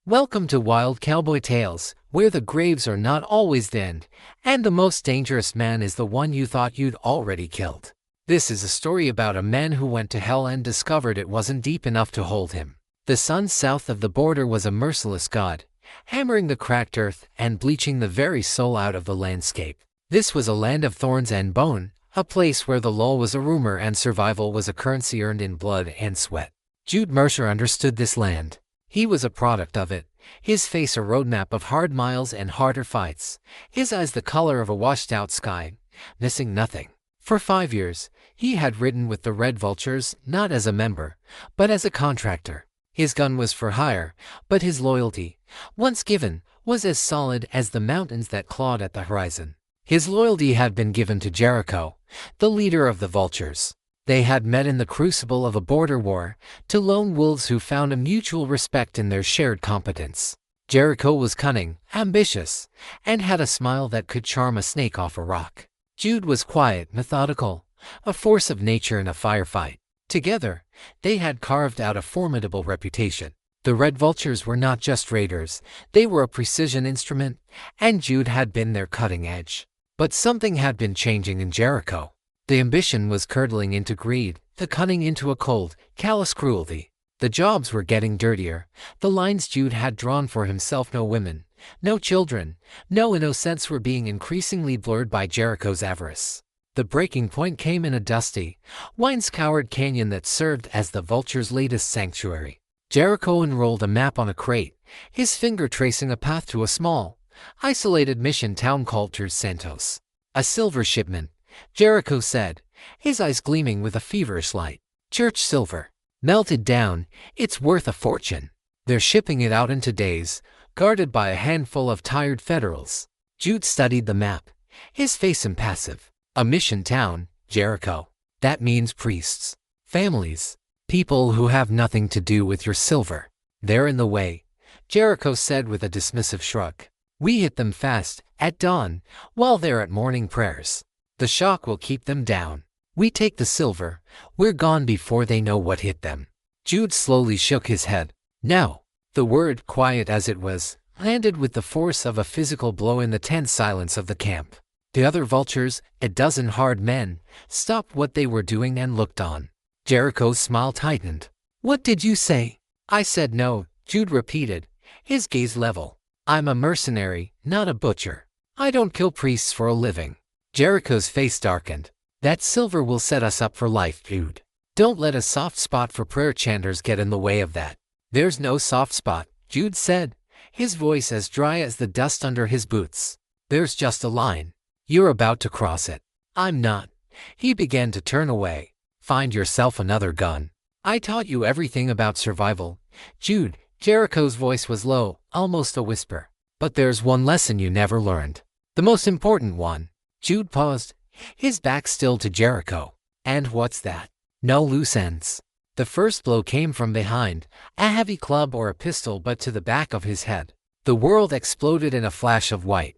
Welcome to Wild Cowboy Tales, where the graves are not always the end, and the most dangerous man is the one you thought you'd already killed. This is a story about a man who went to hell and discovered it wasn't deep enough to hold him. The sun south of the border was a merciless god, hammering the cracked earth and bleaching the very soul out of the landscape. This was a land of thorns and bone, a place where the law was a rumor and survival was a currency earned in blood and sweat. Jude Mercer understood this land. He was a product of it, his face a roadmap of hard miles and harder fights, his eyes the color of a washed-out sky, missing nothing. For 5 years, he had ridden with the Red Vultures, not as a member, but as a contractor. His gun was for hire, but his loyalty, once given, was as solid as the mountains that clawed at the horizon. His loyalty had been given to Jericho, the leader of the Vultures. They had met in the crucible of a border war, to lone wolves who found a mutual respect in their shared competence. Jericho was cunning, ambitious, and had a smile that could charm a snake off a rock. Jude was quiet, methodical, a force of nature in a firefight. Together, they had carved out a formidable reputation. The Red Vultures were not just raiders, they were a precision instrument, and Jude had been their cutting edge. But something had been changing in Jericho. The ambition was curdling into greed, the cunning into a cold, callous cruelty. The jobs were getting dirtier, the lines Jude had drawn for himself, no women, no children, no innocents, were being increasingly blurred by Jericho's avarice. The breaking point came in a dusty, wine-scoured canyon that served as the Vultures' latest sanctuary. Jericho unrolled a map on a crate, his finger tracing a path to a small, isolated mission town called Los Santos. A silver shipment, Jericho said, his eyes gleaming with a feverish light. Church silver. Melted down, it's worth a fortune. They're shipping it out into days, guarded by a handful of tired federals. Jude studied the map, his face impassive. A mission town, Jericho. That means priests, families, people who have nothing to do with your silver. They're in the way, Jericho said with a dismissive shrug. We hit them fast, at dawn, while they're at morning prayers. The shock will keep them down. We take the silver, we're gone before they know what hit them. Jude slowly shook his head. No. The word, quiet as it was, landed with the force of a physical blow in the tense silence of the camp. The other Vultures, a dozen hard men, stopped what they were doing and looked on. Jericho's smile tightened. What did you say? I said no, Jude repeated, his gaze level. I'm a mercenary, not a butcher. I don't kill priests for a living. Jericho's face darkened. That silver will set us up for life, Jude. Don't let a soft spot for prayer chanters get in the way of that. There's no soft spot, Jude said, his voice as dry as the dust under his boots. There's just a line. You're about to cross it. I'm not. He began to turn away. Find yourself another gun. I taught you everything about survival, Jude. Jericho's voice was low, almost a whisper. But there's one lesson you never learned. The most important one. Jude paused, his back still to Jericho. And what's that? No loose ends. The first blow came from behind, a heavy club or a pistol, but to the back of his head. The world exploded in a flash of white,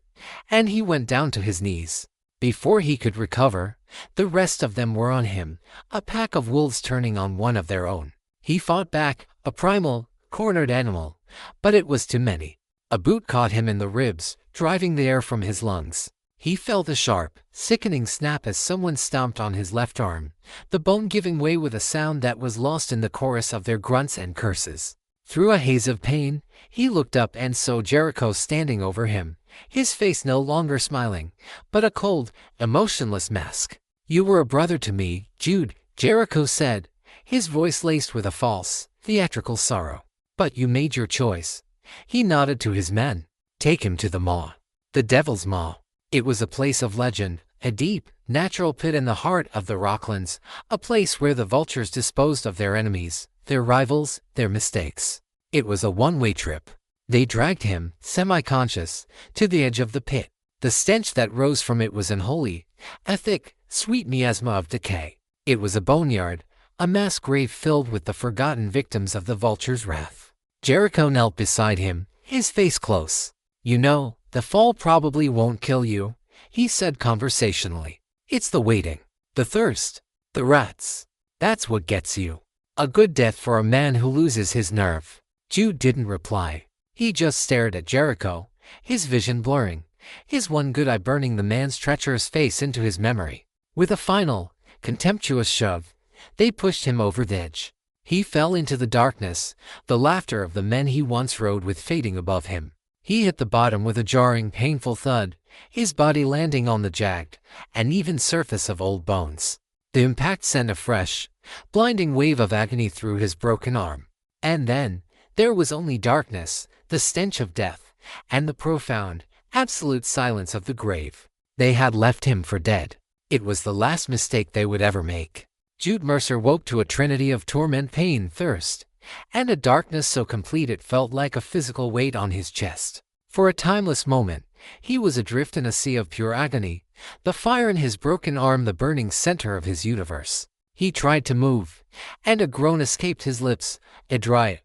and he went down to his knees. Before he could recover, the rest of them were on him, a pack of wolves turning on one of their own. He fought back, a primal, cornered animal, but it was too many. A boot caught him in the ribs, driving the air from his lungs. He felt a sharp, sickening snap as someone stomped on his left arm, the bone giving way with a sound that was lost in the chorus of their grunts and curses. Through a haze of pain, he looked up and saw Jericho standing over him, his face no longer smiling, but a cold, emotionless mask. You were a brother to me, Jude, Jericho said, his voice laced with a false, theatrical sorrow. But you made your choice. He nodded to his men. Take him to the maw. The Devil's Maw. It was a place of legend, a deep, natural pit in the heart of the Rocklands, a place where the Vultures disposed of their enemies, their rivals, their mistakes. It was a one-way trip. They dragged him, semi-conscious, to the edge of the pit. The stench that rose from it was unholy, a thick, sweet miasma of decay. It was a boneyard, a mass grave filled with the forgotten victims of the Vultures' wrath. Jericho knelt beside him, his face close. You know, the fall probably won't kill you, he said conversationally. It's the waiting, the thirst, the rats. That's what gets you. A good death for a man who loses his nerve. Jude didn't reply. He just stared at Jericho, his vision blurring, his one good eye burning the man's treacherous face into his memory. With a final, contemptuous shove, they pushed him over the edge. He fell into the darkness, the laughter of the men he once rode with fading above him. He hit the bottom with a jarring, painful thud, his body landing on the jagged, uneven surface of old bones. The impact sent a fresh, blinding wave of agony through his broken arm. And then, there was only darkness, the stench of death, and the profound, absolute silence of the grave. They had left him for dead. It was the last mistake they would ever make. Jude Mercer woke to a trinity of torment, pain, thirst, and a darkness so complete it felt like a physical weight on his chest. For a timeless moment, he was adrift in a sea of pure agony, the fire in his broken arm the burning center of his universe. He tried to move, and a groan escaped his lips, a dry,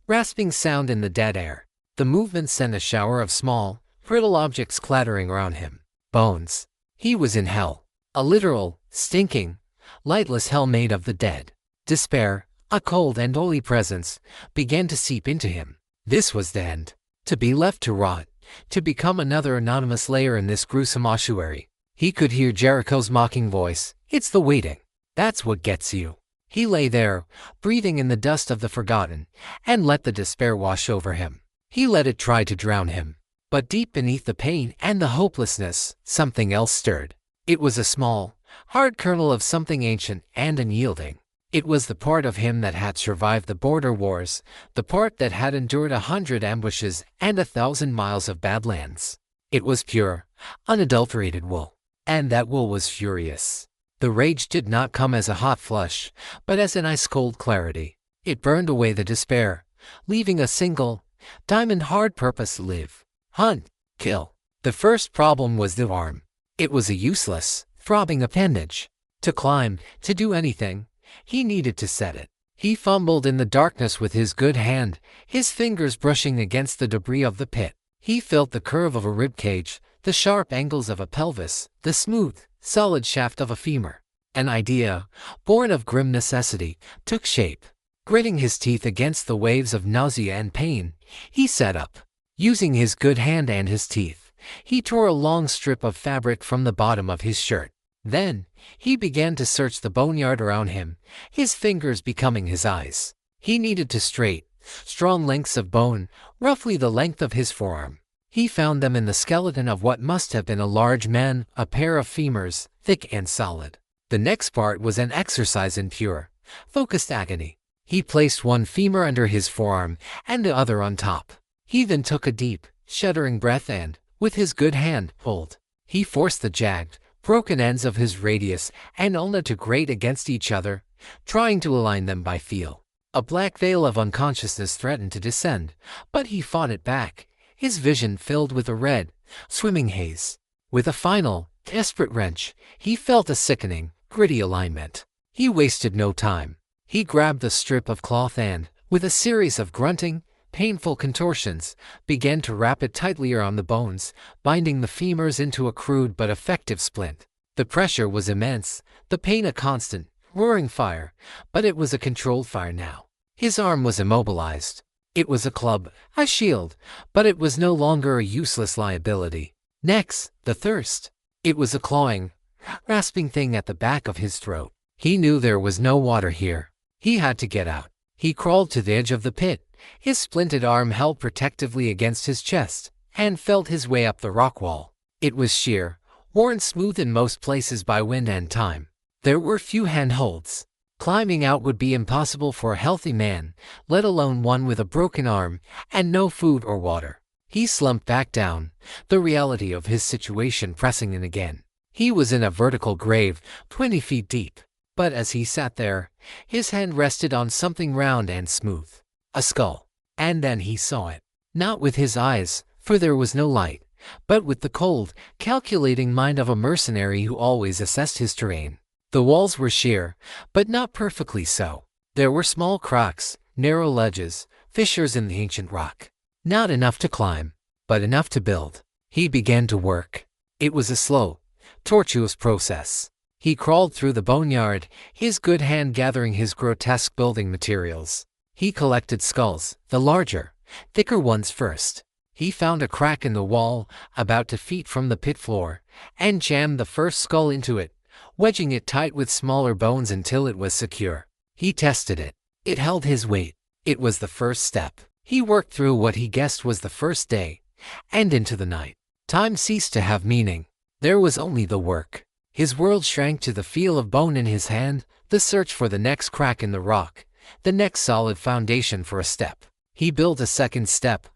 rasping sound in the dead air. The movement sent a shower of small, brittle objects clattering around him. Bones. He was in hell. A literal, stinking, lightless hell made of the dead. Despair, a cold and holy presence, began to seep into him. This was the end. To be left to rot, to become another anonymous layer in this gruesome ossuary. He could hear Jericho's mocking voice. It's the waiting. That's what gets you. He lay there, breathing in the dust of the forgotten, and let the despair wash over him. He let it try to drown him. But deep beneath the pain and the hopelessness, something else stirred. It was a small, hard kernel of something ancient and unyielding. It was the part of him that had survived the border wars, the part that had endured 100 ambushes and 1,000 miles of badlands. It was pure, unadulterated wool. And that wool was furious. The rage did not come as a hot flush, but as an ice-cold clarity. It burned away the despair, leaving a single, diamond-hard purpose: live, hunt, kill. The first problem was the arm. It was a useless, throbbing appendage. To climb, to do anything, he needed to set it. He fumbled in the darkness with his good hand, his fingers brushing against the debris of the pit. He felt the curve of a rib cage, the sharp angles of a pelvis, the smooth, solid shaft of a femur. An idea, born of grim necessity, took shape. Gritting his teeth against the waves of nausea and pain, he sat up. Using his good hand and his teeth, he tore a long strip of fabric from the bottom of his shirt. Then, he began to search the boneyard around him, his fingers becoming his eyes. He needed to straight, strong lengths of bone, roughly the length of his forearm. He found them in the skeleton of what must have been a large man, a pair of femurs, thick and solid. The next part was an exercise in pure, focused agony. He placed one femur under his forearm and the other on top. He then took a deep, shuddering breath and, with his good hand, pulled. He forced the jagged, broken ends of his radius and ulna to grate against each other, trying to align them by feel. A black veil of unconsciousness threatened to descend, but he fought it back, his vision filled with a red, swimming haze. With a final, desperate wrench, he felt a sickening, gritty alignment. He wasted no time. He grabbed the strip of cloth and, with a series of grunting, painful contortions, began to wrap it tightly around the bones, binding the femurs into a crude but effective splint. The pressure was immense, the pain a constant, roaring fire, but it was a controlled fire now. His arm was immobilized. It was a club, a shield, but it was no longer a useless liability. Next, the thirst. It was a clawing, rasping thing at the back of his throat. He knew there was no water here. He had to get out. He crawled to the edge of the pit, his splinted arm held protectively against his chest, and felt his way up the rock wall. It was sheer, worn smooth in most places by wind and time. There were few handholds. Climbing out would be impossible for a healthy man, let alone one with a broken arm, and no food or water. He slumped back down, the reality of his situation pressing in again. He was in a vertical grave, 20 feet deep. But as he sat there, his hand rested on something round and smooth. A skull. And then he saw it. Not with his eyes, for there was no light, but with the cold, calculating mind of a mercenary who always assessed his terrain. The walls were sheer, but not perfectly so. There were small cracks, narrow ledges, fissures in the ancient rock. Not enough to climb, but enough to build. He began to work. It was a slow, tortuous process. He crawled through the boneyard, his good hand gathering his grotesque building materials. He collected skulls, the larger, thicker ones first. He found a crack in the wall, about 2 feet from the pit floor, and jammed the first skull into it, wedging it tight with smaller bones until it was secure. He tested it. It held his weight. It was the first step. He worked through what he guessed was the first day, and into the night. Time ceased to have meaning. There was only the work. His world shrank to the feel of bone in his hand, the search for the next crack in the rock, the next solid foundation for a step. He built a second step,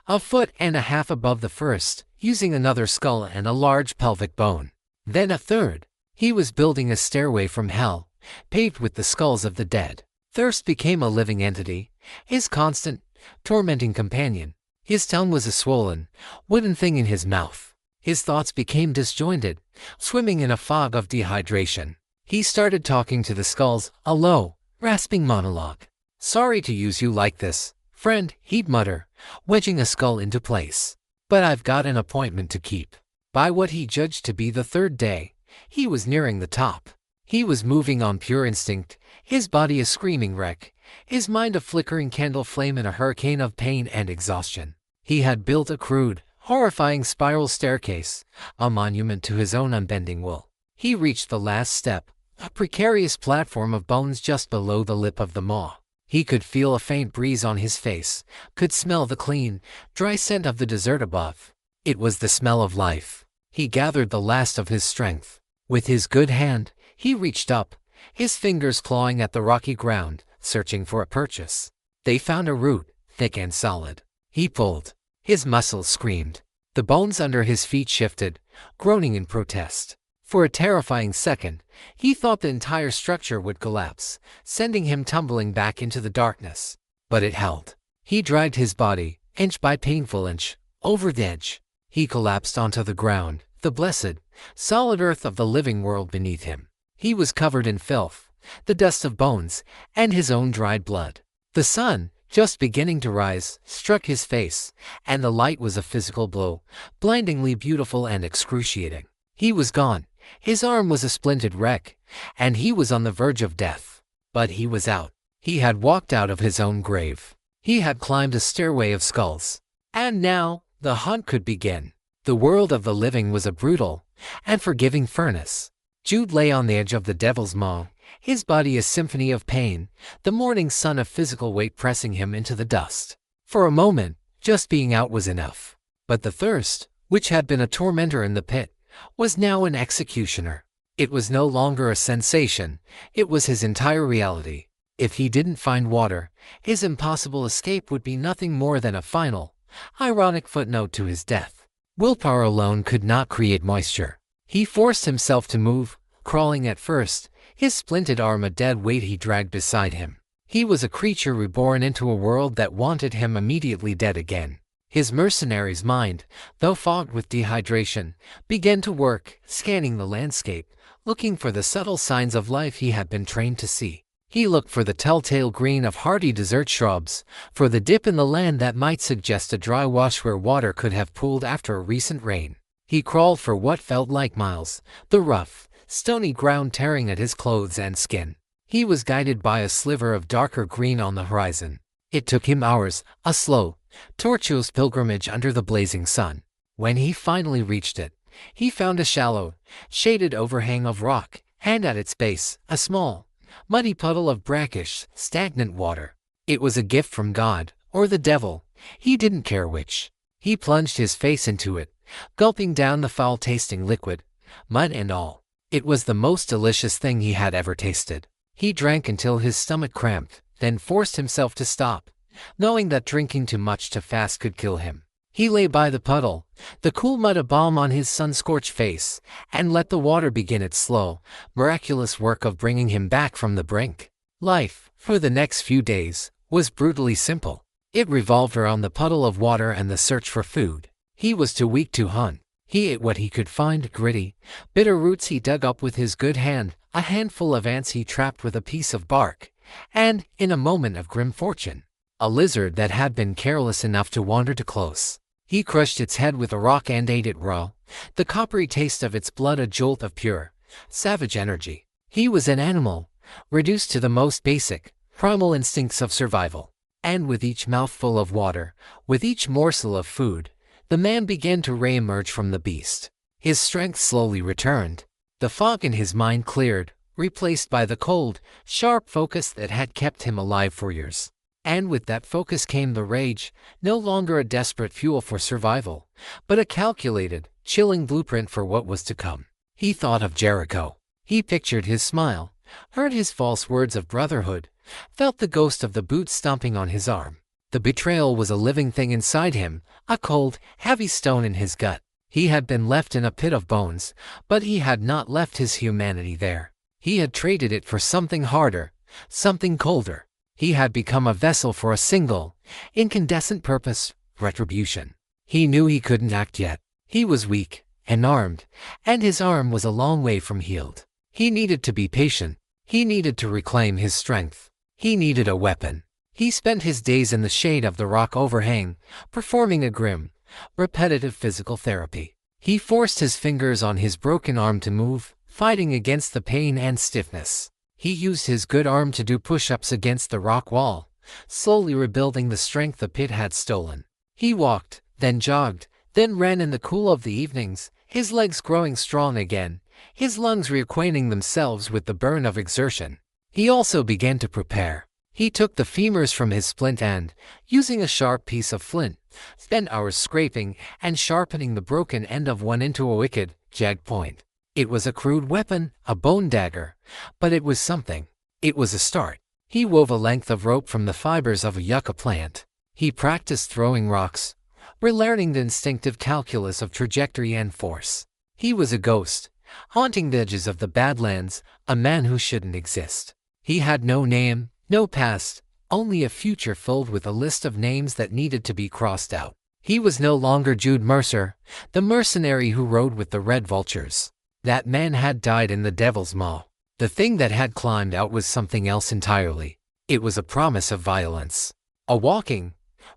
1.5 feet above the first, using another skull and a large pelvic bone. Then a third. He was building a stairway from hell, paved with the skulls of the dead. Thirst became a living entity, his constant, tormenting companion. His tongue was a swollen, wooden thing in his mouth. His thoughts became disjointed, swimming in a fog of dehydration. He started talking to the skulls, a low, rasping monologue. "Sorry to use you like this, friend," he'd mutter, wedging a skull into place. "But I've got an appointment to keep." By what he judged to be the third day, he was nearing the top. He was moving on pure instinct, his body a screaming wreck, his mind a flickering candle flame in a hurricane of pain and exhaustion. He had built a crude, horrifying spiral staircase, a monument to his own unbending will. He reached the last step, a precarious platform of bones just below the lip of the maw. He could feel a faint breeze on his face, could smell the clean, dry scent of the desert above. It was the smell of life. He gathered the last of his strength. With his good hand, he reached up, his fingers clawing at the rocky ground, searching for a purchase. They found a root, thick and solid. He pulled. His muscles screamed. The bones under his feet shifted, groaning in protest. For a terrifying second, he thought the entire structure would collapse, sending him tumbling back into the darkness. But it held. He dragged his body, inch by painful inch, over the edge. He collapsed onto the ground, the blessed, solid earth of the living world beneath him. He was covered in filth, the dust of bones, and his own dried blood. The sun, just beginning to rise, struck his face, and the light was a physical blow, blindingly beautiful and excruciating. He was gone. His arm was a splintered wreck, and he was on the verge of death. But he was out. He had walked out of his own grave. He had climbed a stairway of skulls. And now, the hunt could begin. The world of the living was a brutal and forgiving furnace. Jude lay on the edge of the devil's maw, his body a symphony of pain, the morning sun a physical weight pressing him into the dust. For a moment, just being out was enough. But the thirst, which had been a tormentor in the pit, was now an executioner. It was no longer a sensation, it was his entire reality. If he didn't find water, his impossible escape would be nothing more than a final, ironic footnote to his death. Willpower alone could not create moisture. He forced himself to move, crawling at first, his splinted arm a dead weight he dragged beside him. He was a creature reborn into a world that wanted him immediately dead again. His mercenary's mind, though fogged with dehydration, began to work, scanning the landscape, looking for the subtle signs of life he had been trained to see. He looked for the telltale green of hardy desert shrubs, for the dip in the land that might suggest a dry wash where water could have pooled after a recent rain. He crawled for what felt like miles, the rough, stony ground tearing at his clothes and skin. He was guided by a sliver of darker green on the horizon. It took him hours, a slow, tortuous pilgrimage under the blazing sun. When he finally reached it, he found a shallow, shaded overhang of rock, and at its base, a small, muddy puddle of brackish, stagnant water. It was a gift from God, or the devil, he didn't care which. He plunged his face into it, gulping down the foul-tasting liquid, mud and all. It was the most delicious thing he had ever tasted. He drank until his stomach cramped, then forced himself to stop, knowing that drinking too much too fast could kill him. He lay by the puddle, the cool mud a balm on his sun-scorched face, and let the water begin its slow, miraculous work of bringing him back from the brink. Life, for the next few days, was brutally simple. It revolved around the puddle of water and the search for food. He was too weak to hunt. He ate what he could find, gritty, bitter roots he dug up with his good hand, a handful of ants he trapped with a piece of bark, and, in a moment of grim fortune, a lizard that had been careless enough to wander too close. He crushed its head with a rock and ate it raw, the coppery taste of its blood a jolt of pure, savage energy. He was an animal, reduced to the most basic, primal instincts of survival. And with each mouthful of water, with each morsel of food, the man began to re-emerge from the beast. His strength slowly returned. The fog in his mind cleared, replaced by the cold, sharp focus that had kept him alive for years. And with that focus came the rage, no longer a desperate fuel for survival, but a calculated, chilling blueprint for what was to come. He thought of Jericho. He pictured his smile, heard his false words of brotherhood, felt the ghost of the boot stomping on his arm. The betrayal was a living thing inside him, a cold, heavy stone in his gut. He had been left in a pit of bones, but he had not left his humanity there. He had traded it for something harder, something colder. He had become a vessel for a single, incandescent purpose, retribution. He knew he couldn't act yet. He was weak and armed, and his arm was a long way from healed. He needed to be patient. He needed to reclaim his strength. He needed a weapon. He spent his days in the shade of the rock overhang, performing a grim, repetitive physical therapy. He forced his fingers on his broken arm to move, fighting against the pain and stiffness. He used his good arm to do push-ups against the rock wall, slowly rebuilding the strength the pit had stolen. He walked, then jogged, then ran in the cool of the evenings, his legs growing strong again, his lungs reacquainting themselves with the burn of exertion. He also began to prepare. He took the femurs from his splint and, using a sharp piece of flint, spent hours scraping and sharpening the broken end of one into a wicked, jagged point. It was a crude weapon, a bone dagger, but it was something. It was a start. He wove a length of rope from the fibers of a yucca plant. He practiced throwing rocks, relearning the instinctive calculus of trajectory and force. He was a ghost, haunting the edges of the Badlands, a man who shouldn't exist. He had no name, no past, only a future filled with a list of names that needed to be crossed out. He was no longer Jude Mercer, the mercenary who rode with the red vultures. That man had died in the Devil's Maw. The thing that had climbed out was something else entirely. It was a promise of violence. A walking,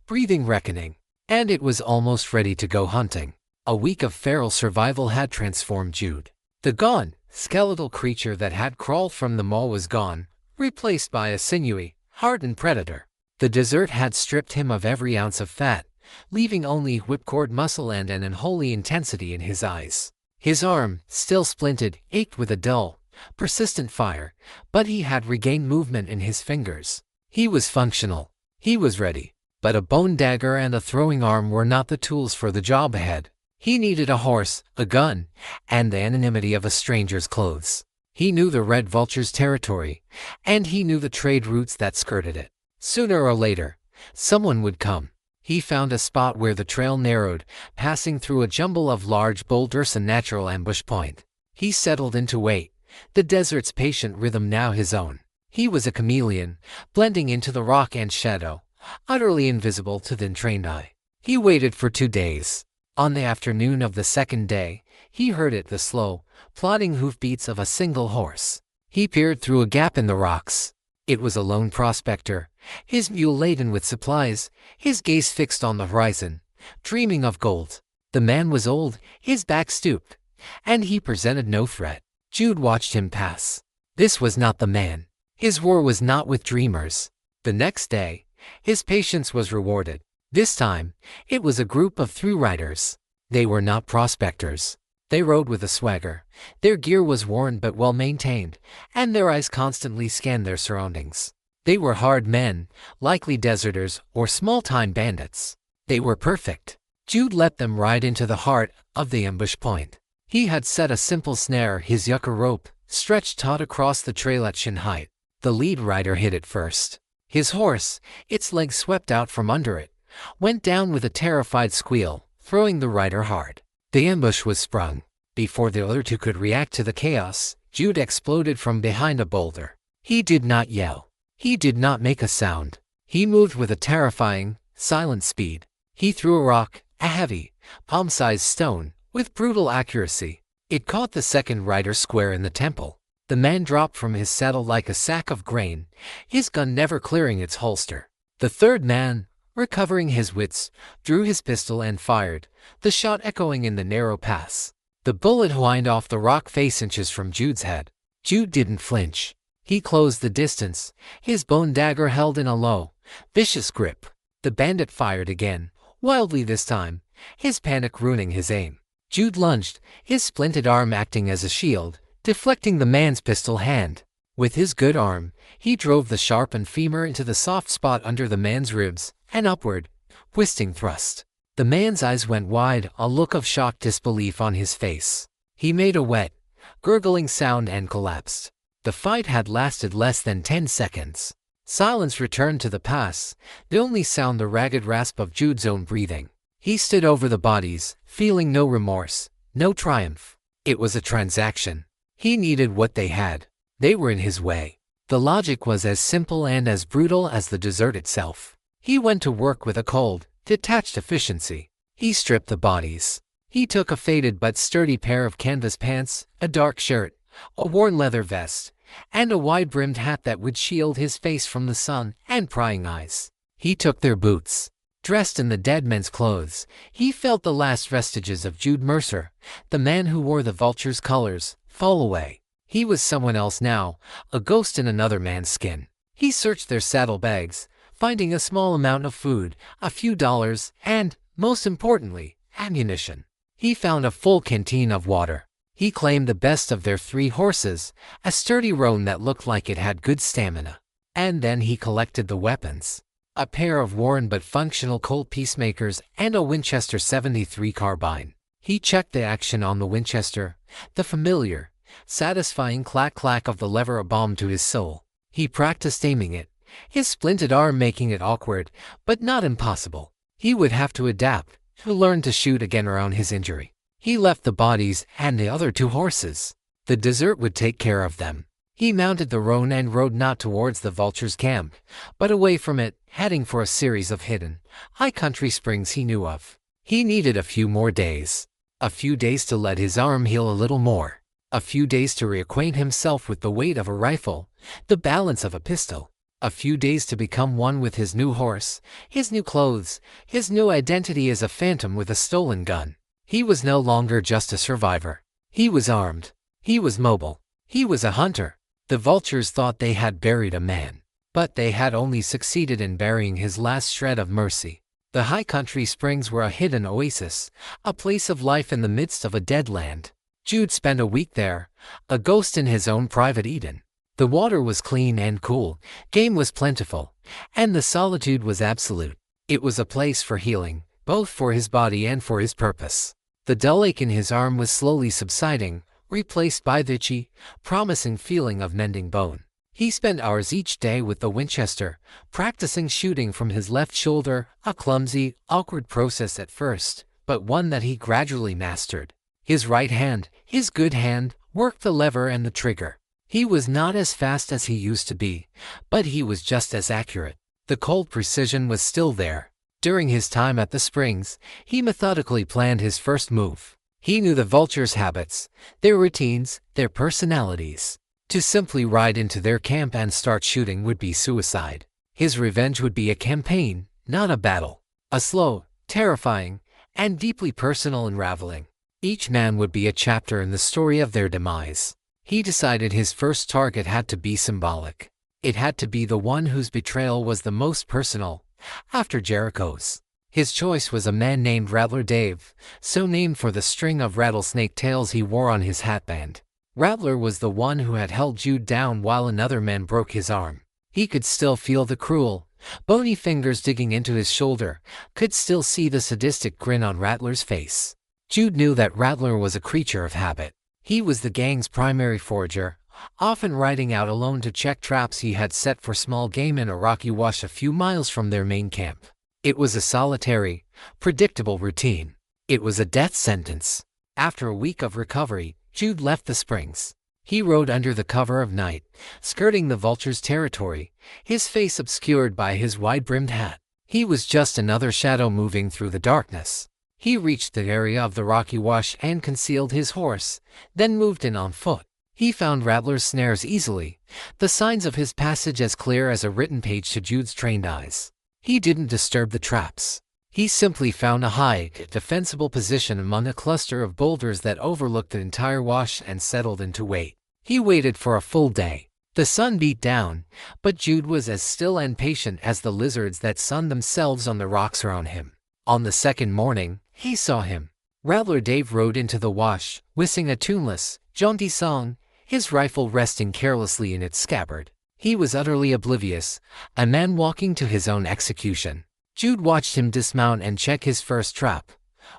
breathing reckoning. And it was almost ready to go hunting. A week of feral survival had transformed Jude. The gaunt, skeletal creature that had crawled from the maw was gone, replaced by a sinewy, hardened predator. The desert had stripped him of every ounce of fat, leaving only whipcord muscle and an unholy intensity in his eyes. His arm, still splinted, ached with a dull, persistent fire, but he had regained movement in his fingers. He was functional. He was ready. But a bone dagger and a throwing arm were not the tools for the job ahead. He needed a horse, a gun, and the anonymity of a stranger's clothes. He knew the red vulture's territory, and he knew the trade routes that skirted it. Sooner or later, someone would come. He found a spot where the trail narrowed, passing through a jumble of large boulders, a natural ambush point. He settled into wait, the desert's patient rhythm now his own. He was a chameleon, blending into the rock and shadow, utterly invisible to the untrained eye. He waited for 2 days. On the afternoon of the second day, he heard it, the slow, plodding hoofbeats of a single horse. He peered through a gap in the rocks. It was a lone prospector, his mule laden with supplies, his gaze fixed on the horizon, dreaming of gold. The man was old, his back stooped, and he presented no threat. Jude watched him pass. This was not the man. His war was not with dreamers. The next day, his patience was rewarded. This time, it was a group of through riders. They were not prospectors. They rode with a swagger. Their gear was worn but well maintained, and their eyes constantly scanned their surroundings. They were hard men, likely deserters or small-time bandits. They were perfect. Jude let them ride into the heart of the ambush point. He had set a simple snare, his yucca rope, stretched taut across the trail at shin height. The lead rider hit it first. His horse, its legs swept out from under it, went down with a terrified squeal, throwing the rider hard. The ambush was sprung. Before the other two could react to the chaos, Jude exploded from behind a boulder. He did not yell. He did not make a sound. He moved with a terrifying, silent speed. He threw a rock, a heavy, palm-sized stone, with brutal accuracy. It caught the second rider square in the temple. The man dropped from his saddle like a sack of grain, his gun never clearing its holster. The third man, recovering his wits, drew his pistol and fired, the shot echoing in the narrow pass. The bullet whined off the rock face inches from Jude's head. Jude didn't flinch. He closed the distance, his bone dagger held in a low, vicious grip. The bandit fired again, wildly this time, his panic ruining his aim. Jude lunged, his splinted arm acting as a shield, deflecting the man's pistol hand. With his good arm, he drove the sharpened femur into the soft spot under the man's ribs, and upward, twisting thrust. The man's eyes went wide, a look of shocked disbelief on his face. He made a wet, gurgling sound and collapsed. The fight had lasted less than 10 seconds. Silence returned to the pass, the only sound the ragged rasp of Jude's own breathing. He stood over the bodies, feeling no remorse, no triumph. It was a transaction. He needed what they had. They were in his way. The logic was as simple and as brutal as the desert itself. He went to work with a cold, detached efficiency. He stripped the bodies. He took a faded but sturdy pair of canvas pants, a dark shirt, a worn leather vest, and a wide-brimmed hat that would shield his face from the sun and prying eyes. He took their boots. Dressed in the dead man's clothes, he felt the last vestiges of Jude Mercer, the man who wore the vulture's colors, fall away. He was someone else now, a ghost in another man's skin. He searched their saddlebags, finding a small amount of food, a few dollars, and, most importantly, ammunition. He found a full canteen of water. He claimed the best of their 3 horses, a sturdy roan that looked like it had good stamina. And then he collected the weapons. A pair of worn but functional Colt Peacemakers and a Winchester 73 carbine. He checked the action on the Winchester, the familiar, satisfying clack-clack of the lever a balm to his soul. He practiced aiming it, his splinted arm making it awkward, but not impossible. He would have to adapt, to learn to shoot again around his injury. He left the bodies and the other 2 horses. The desert would take care of them. He mounted the roan and rode not towards the vulture's camp, but away from it, heading for a series of hidden, high-country springs he knew of. He needed a few more days. A few days to let his arm heal a little more. A few days to reacquaint himself with the weight of a rifle, the balance of a pistol. A few days to become one with his new horse, his new clothes, his new identity as a phantom with a stolen gun. He was no longer just a survivor. He was armed. He was mobile. He was a hunter. The vultures thought they had buried a man, but they had only succeeded in burying his last shred of mercy. The high country springs were a hidden oasis, a place of life in the midst of a dead land. Jude spent a week there, a ghost in his own private Eden. The water was clean and cool, game was plentiful, and the solitude was absolute. It was a place for healing, both for his body and for his purpose. The dull ache in his arm was slowly subsiding, replaced by the itchy, promising feeling of mending bone. He spent hours each day with the Winchester, practicing shooting from his left shoulder, a clumsy, awkward process at first, but one that he gradually mastered. His right hand, his good hand, worked the lever and the trigger. He was not as fast as he used to be, but he was just as accurate. The cold precision was still there. During his time at the springs, he methodically planned his first move. He knew the vultures' habits, their routines, their personalities. To simply ride into their camp and start shooting would be suicide. His revenge would be a campaign, not a battle. A slow, terrifying, and deeply personal unraveling. Each man would be a chapter in the story of their demise. He decided his first target had to be symbolic. It had to be the one whose betrayal was the most personal, after Jericho's. His choice was a man named Rattler Dave, so named for the string of rattlesnake tails he wore on his hatband. Rattler was the one who had held Jude down while another man broke his arm. He could still feel the cruel, bony fingers digging into his shoulder, could still see the sadistic grin on Rattler's face. Jude knew that Rattler was a creature of habit. He was the gang's primary forager, often riding out alone to check traps he had set for small game in a rocky wash a few miles from their main camp. It was a solitary, predictable routine. It was a death sentence. After a week of recovery, Jude left the springs. He rode under the cover of night, skirting the vulture's territory, his face obscured by his wide-brimmed hat. He was just another shadow moving through the darkness. He reached the area of the rocky wash and concealed his horse, then moved in on foot. He found Rattler's snares easily, the signs of his passage as clear as a written page to Jude's trained eyes. He didn't disturb the traps. He simply found a high, defensible position among a cluster of boulders that overlooked the entire wash and settled into wait. He waited for a full day. The sun beat down, but Jude was as still and patient as the lizards that sunned themselves on the rocks around him. On the second morning, he saw him. Rattler Dave rode into the wash, whistling a tuneless, jaunty song, his rifle resting carelessly in its scabbard. He was utterly oblivious, a man walking to his own execution. Jude watched him dismount and check his first trap,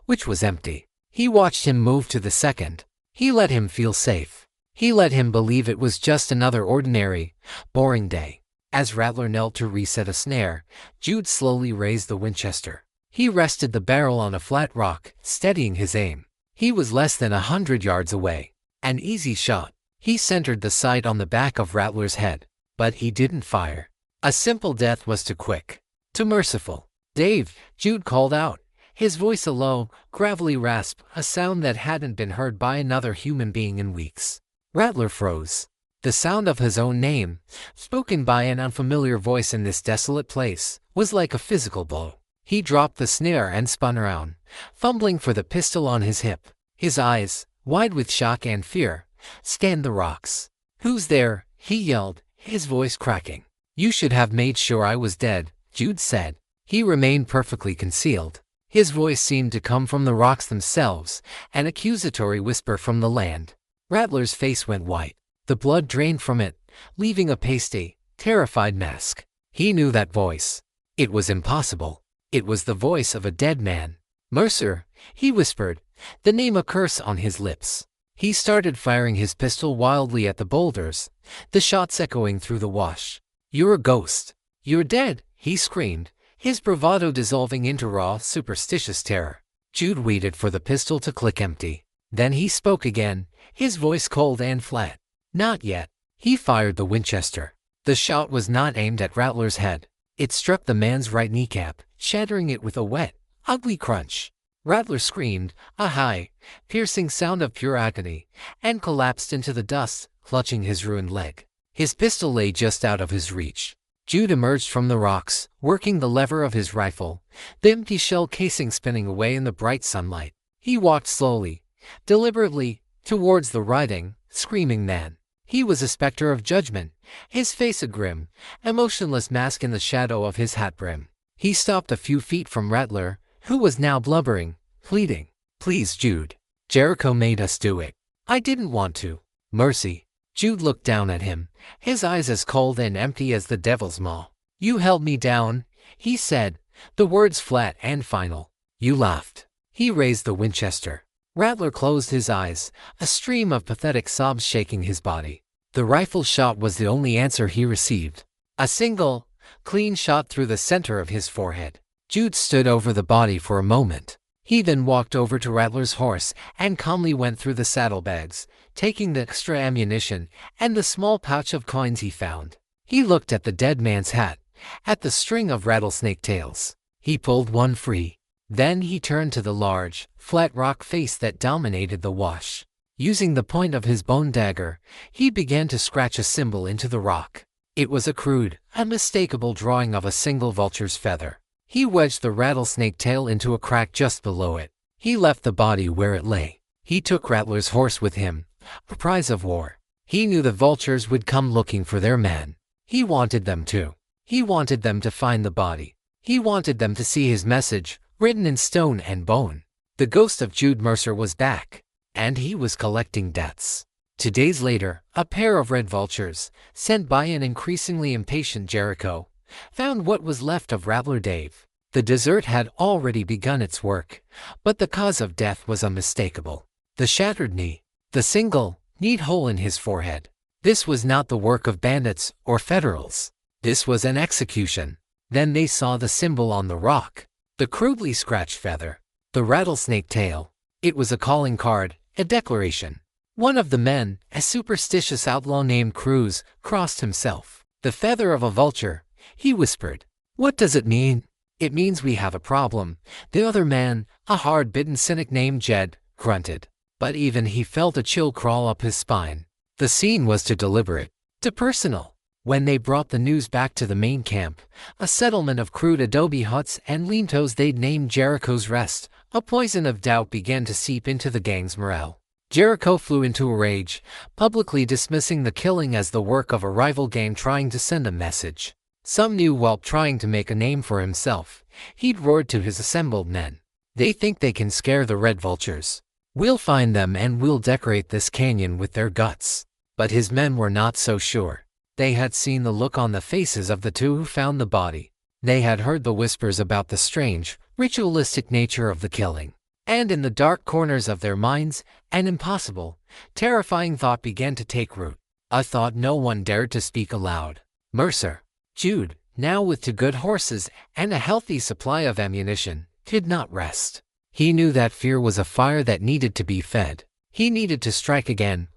which was empty. He watched him move to the second. He let him feel safe. He let him believe it was just another ordinary, boring day. As Rattler knelt to reset a snare, Jude slowly raised the Winchester. He rested the barrel on a flat rock, steadying his aim. He was less than 100 yards away. An easy shot. He centered the sight on the back of Rattler's head. But he didn't fire. A simple death was too quick, too merciful. "Dave," Jude called out, his voice a low, gravelly rasp, a sound that hadn't been heard by another human being in weeks. Rattler froze. The sound of his own name, spoken by an unfamiliar voice in this desolate place, was like a physical blow. He dropped the snare and spun around, fumbling for the pistol on his hip. His eyes, wide with shock and fear, scanned the rocks. "Who's there?" he yelled, his voice cracking. "You should have made sure I was dead," Jude said. He remained perfectly concealed. His voice seemed to come from the rocks themselves, an accusatory whisper from the land. Rattler's face went white. The blood drained from it, leaving a pasty, terrified mask. He knew that voice. It was impossible. It was the voice of a dead man. "Mercer," he whispered, the name a curse on his lips. He started firing his pistol wildly at the boulders, the shots echoing through the wash. "You're a ghost. You're dead," he screamed, his bravado dissolving into raw, superstitious terror. Jude waited for the pistol to click empty. Then he spoke again, his voice cold and flat. "Not yet." He fired the Winchester. The shot was not aimed at Rattler's head. It struck the man's right kneecap, shattering it with a wet, ugly crunch. Rattler screamed, a high, piercing sound of pure agony, and collapsed into the dust, clutching his ruined leg. His pistol lay just out of his reach. Jude emerged from the rocks, working the lever of his rifle, the empty shell casing spinning away in the bright sunlight. He walked slowly, deliberately, towards the writhing, screaming man. He was a specter of judgment, his face a grim, emotionless mask in the shadow of his hat brim. He stopped a few feet from Rattler, who was now blubbering, pleading. "Please, Jude. Jericho made us do it. I didn't want to. Mercy." Jude looked down at him, his eyes as cold and empty as the devil's maw. "You held me down," he said, the words flat and final. "You laughed." He raised the Winchester. Rattler closed his eyes, a stream of pathetic sobs shaking his body. The rifle shot was the only answer he received. A single, clean shot through the center of his forehead. Jude stood over the body for a moment. He then walked over to Rattler's horse and calmly went through the saddlebags, taking the extra ammunition and the small pouch of coins he found. He looked at the dead man's hat, at the string of rattlesnake tails. He pulled one free. Then he turned to the large, flat rock face that dominated the wash. Using the point of his bone dagger, he began to scratch a symbol into the rock. It was a crude, unmistakable drawing of a single vulture's feather. He wedged the rattlesnake tail into a crack just below it. He left the body where it lay. He took Rattler's horse with him, a prize of war. He knew the vultures would come looking for their man. He wanted them to. He wanted them to find the body. He wanted them to see his message, written in stone and bone. The ghost of Jude Mercer was back, and he was collecting debts. 2 days later, a pair of red vultures, sent by an increasingly impatient Jericho, found what was left of Rattler Dave. The dessert had already begun its work, but the cause of death was unmistakable. The shattered knee, the single, neat hole in his forehead. This was not the work of bandits or federals. This was an execution. Then they saw the symbol on the rock. The crudely scratched feather, the rattlesnake tail. It was a calling card, a declaration. One of the men, a superstitious outlaw named Cruz, crossed himself. "The feather of a vulture," he whispered. "What does it mean?" "It means we have a problem," the other man, a hard-bitten cynic named Jed, grunted. But even he felt a chill crawl up his spine. The scene was too deliberate, too personal. When they brought the news back to the main camp, a settlement of crude adobe huts and lean-tos they'd named Jericho's Rest, a poison of doubt began to seep into the gang's morale. Jericho flew into a rage, publicly dismissing the killing as the work of a rival gang trying to send a message. Some new whelp trying to make a name for himself, he'd roared to his assembled men. They think they can scare the red vultures. We'll find them and we'll decorate this canyon with their guts. But his men were not so sure. They had seen the look on the faces of the two who found the body. They had heard the whispers about the strange, ritualistic nature of the killing. And in the dark corners of their minds, an impossible, terrifying thought began to take root. A thought no one dared to speak aloud. Mercer, Jude, now with 2 good horses and a healthy supply of ammunition, did not rest. He knew that fear was a fire that needed to be fed. He needed to strike again,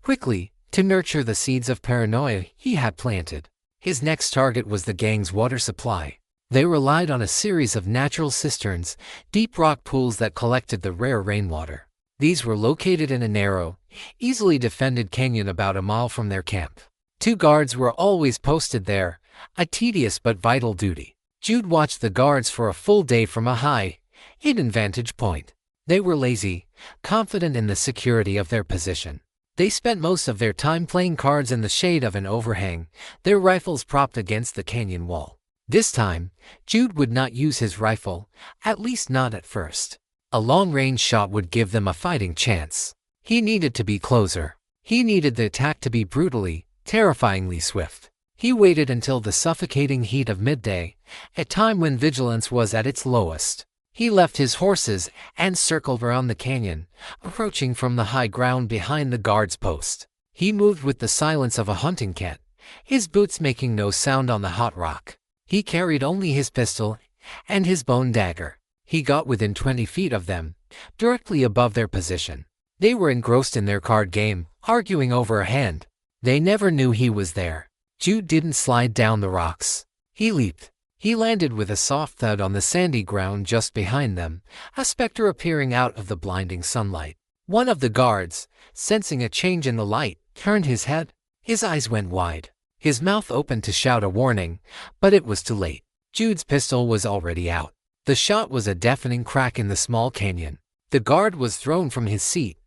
quickly, to nurture the seeds of paranoia he had planted. His next target was the gang's water supply. They relied on a series of natural cisterns, deep rock pools that collected the rare rainwater. These were located in a narrow, easily defended canyon about a mile from their camp. 2 guards were always posted there, a tedious but vital duty. Jude watched the guards for a full day from a high, hidden vantage point. They were lazy, confident in the security of their position. They spent most of their time playing cards in the shade of an overhang, their rifles propped against the canyon wall. This time, Jude would not use his rifle, at least not at first. A long-range shot would give them a fighting chance. He needed to be closer. He needed the attack to be brutally, terrifyingly swift. He waited until the suffocating heat of midday, a time when vigilance was at its lowest. He left his horses and circled around the canyon, approaching from the high ground behind the guard's post. He moved with the silence of a hunting cat, his boots making no sound on the hot rock. He carried only his pistol and his bone dagger. He got within 20 feet of them, directly above their position. They were engrossed in their card game, arguing over a hand. They never knew he was there. Jude didn't slide down the rocks. He leaped. He landed with a soft thud on the sandy ground just behind them, a specter appearing out of the blinding sunlight. One of the guards, sensing a change in the light, turned his head. His eyes went wide. His mouth opened to shout a warning, but it was too late. Jude's pistol was already out. The shot was a deafening crack in the small canyon. The guard was thrown from his seat,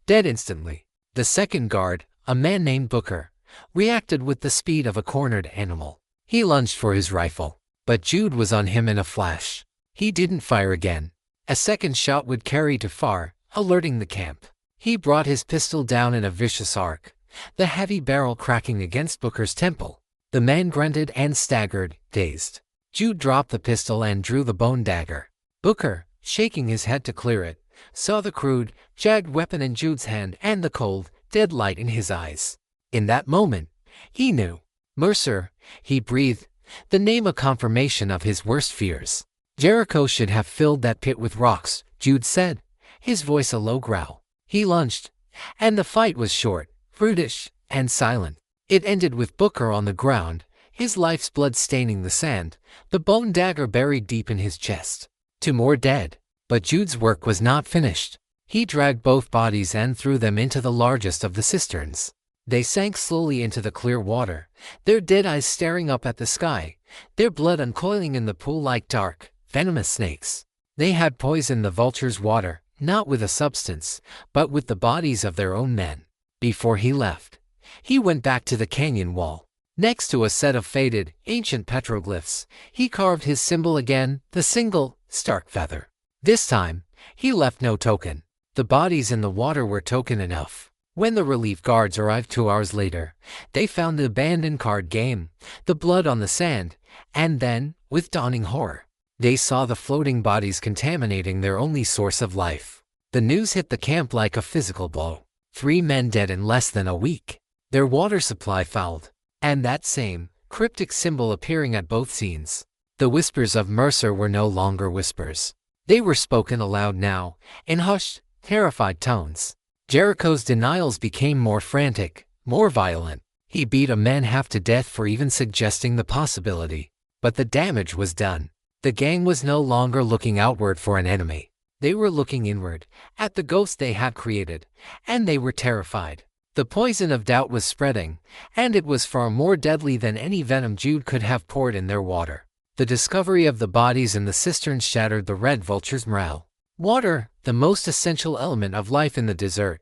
dead instantly. The second guard, a man named Booker, reacted with the speed of a cornered animal. He lunged for his rifle, but Jude was on him in a flash. He didn't fire again. A second shot would carry too far, alerting the camp. He brought his pistol down in a vicious arc, the heavy barrel cracking against Booker's temple. The man grunted and staggered, dazed. Jude dropped the pistol and drew the bone dagger. Booker, shaking his head to clear it, saw the crude, jagged weapon in Jude's hand and the cold, dead light in his eyes. In that moment, he knew. Mercer, he breathed, the name a confirmation of his worst fears. Jericho should have filled that pit with rocks, Jude said, his voice a low growl. He lunged, and the fight was short, brutish, and silent. It ended with Booker on the ground, his life's blood staining the sand, the bone dagger buried deep in his chest. 2 more dead. But Jude's work was not finished. He dragged both bodies and threw them into the largest of the cisterns. They sank slowly into the clear water, their dead eyes staring up at the sky, their blood uncoiling in the pool like dark, venomous snakes. They had poisoned the vulture's water, not with a substance, but with the bodies of their own men. Before he left, he went back to the canyon wall. Next to a set of faded, ancient petroglyphs, he carved his symbol again, the single, stark feather. This time, he left no token. The bodies in the water were token enough. When the relief guards arrived 2 hours later, they found the abandoned card game, the blood on the sand, and then, with dawning horror, they saw the floating bodies contaminating their only source of life. The news hit the camp like a physical blow. 3 men dead in less than a week. Their water supply fouled, and that same, cryptic symbol appearing at both scenes. The whispers of Mercer were no longer whispers. They were spoken aloud now, in hushed, terrified tones. Jericho's denials became more frantic, more violent. He beat a man half to death for even suggesting the possibility. But the damage was done. The gang was no longer looking outward for an enemy. They were looking inward, at the ghost they had created, and they were terrified. The poison of doubt was spreading, and it was far more deadly than any venom Jude could have poured in their water. The discovery of the bodies in the cisterns shattered the red vulture's morale. Water, the most essential element of life in the desert,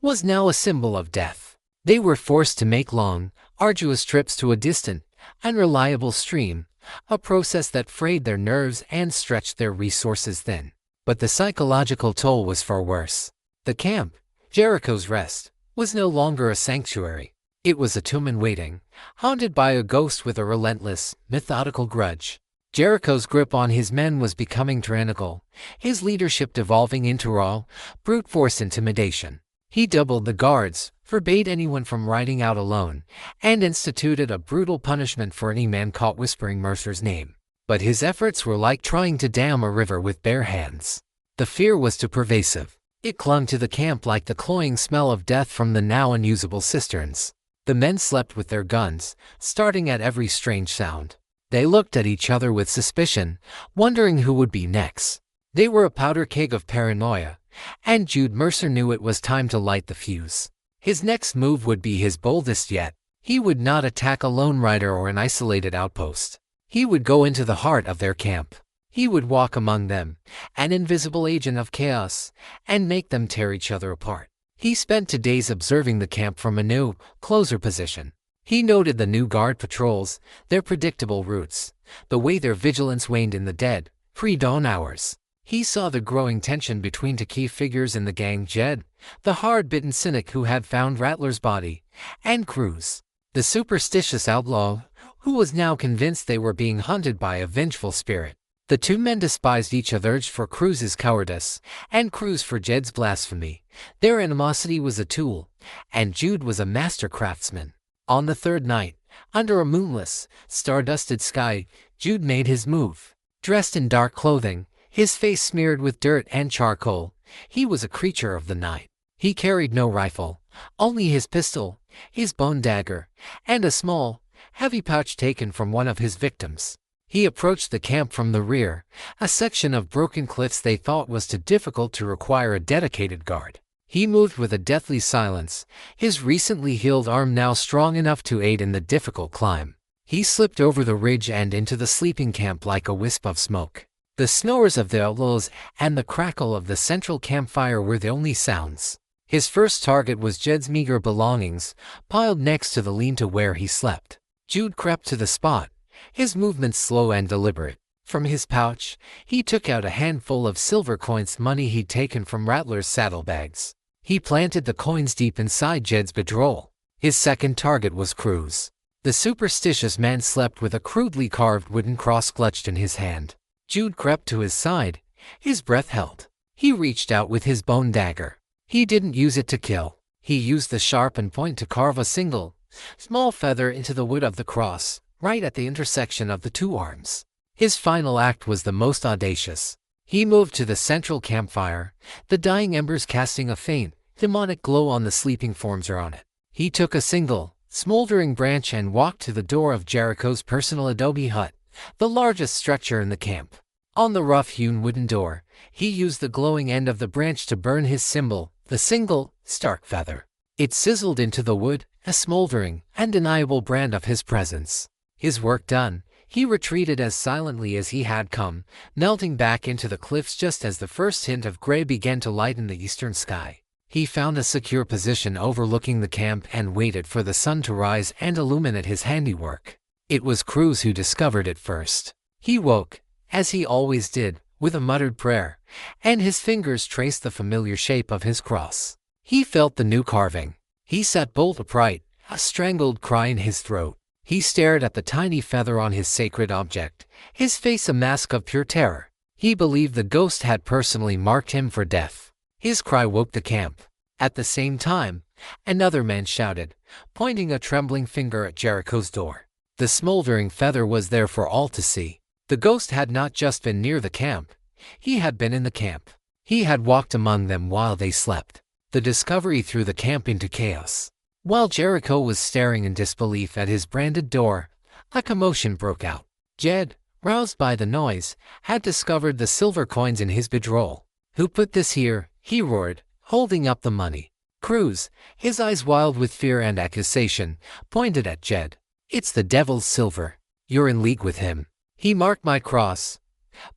was now a symbol of death. They were forced to make long, arduous trips to a distant, unreliable stream, a process that frayed their nerves and stretched their resources thin. But the psychological toll was far worse. The camp, Jericho's rest, was no longer a sanctuary. It was a tomb in waiting, haunted by a ghost with a relentless, methodical grudge. Jericho's grip on his men was becoming tyrannical, his leadership devolving into raw, brute force intimidation. He doubled the guards, forbade anyone from riding out alone, and instituted a brutal punishment for any man caught whispering Mercer's name. But his efforts were like trying to dam a river with bare hands. The fear was too pervasive. It clung to the camp like the cloying smell of death from the now unusable cisterns. The men slept with their guns, starting at every strange sound. They looked at each other with suspicion, wondering who would be next. They were a powder keg of paranoia, and Jude Mercer knew it was time to light the fuse. His next move would be his boldest yet. He would not attack a lone rider or an isolated outpost. He would go into the heart of their camp. He would walk among them, an invisible agent of chaos, and make them tear each other apart. He spent 2 days observing the camp from a new, closer position. He noted the new guard patrols, their predictable routes, the way their vigilance waned in the dead, pre-dawn hours. He saw the growing tension between two key figures in the gang: Jed, the hard-bitten cynic who had found Rattler's body, and Cruz, the superstitious outlaw, who was now convinced they were being hunted by a vengeful spirit. The two men despised each other for Cruz's cowardice, and Cruz for Jed's blasphemy. Their animosity was a tool, and Jude was a master craftsman. On the third night, under a moonless, star-dusted sky, Jude made his move. Dressed in dark clothing, his face smeared with dirt and charcoal, he was a creature of the night. He carried no rifle, only his pistol, his bone dagger, and a small, heavy pouch taken from one of his victims. He approached the camp from the rear, a section of broken cliffs they thought was too difficult to require a dedicated guard. He moved with a deathly silence, his recently healed arm now strong enough to aid in the difficult climb. He slipped over the ridge and into the sleeping camp like a wisp of smoke. The snores of the outlaws and the crackle of the central campfire were the only sounds. His first target was Jed's meager belongings, piled next to the lean-to where he slept. Jude crept to the spot, his movements slow and deliberate. From his pouch, he took out a handful of silver coins, money he'd taken from Rattler's saddlebags. He planted the coins deep inside Jed's bedroll. His second target was Cruz. The superstitious man slept with a crudely carved wooden cross clutched in his hand. Jude crept to his side, his breath held. He reached out with his bone dagger. He didn't use it to kill. He used the sharpened point to carve a single, small feather into the wood of the cross, right at the intersection of the two arms. His final act was the most audacious. He moved to the central campfire, the dying embers casting a faint, demonic glow on the sleeping forms around it. He took a single, smoldering branch and walked to the door of Jericho's personal adobe hut, the largest structure in the camp. On the rough-hewn wooden door, he used the glowing end of the branch to burn his symbol, the single, stark feather. It sizzled into the wood, a smoldering, undeniable brand of his presence. His work done, he retreated as silently as he had come, melting back into the cliffs just as the first hint of gray began to lighten the eastern sky. He found a secure position overlooking the camp and waited for the sun to rise and illuminate his handiwork. It was Cruz who discovered it first. He woke, as he always did, with a muttered prayer, and his fingers traced the familiar shape of his cross. He felt the new carving. He sat bolt upright, a strangled cry in his throat. He stared at the tiny feather on his sacred object, his face a mask of pure terror. He believed the ghost had personally marked him for death. His cry woke the camp. At the same time, another man shouted, pointing a trembling finger at Jericho's door. The smoldering feather was there for all to see. The ghost had not just been near the camp, he had been in the camp. He had walked among them while they slept. The discovery threw the camp into chaos. While Jericho was staring in disbelief at his branded door, a commotion broke out. Jed, roused by the noise, had discovered the silver coins in his bedroll. "Who put this here?" he roared, holding up the money. Cruz, his eyes wild with fear and accusation, pointed at Jed. "It's the devil's silver. You're in league with him. He marked my cross.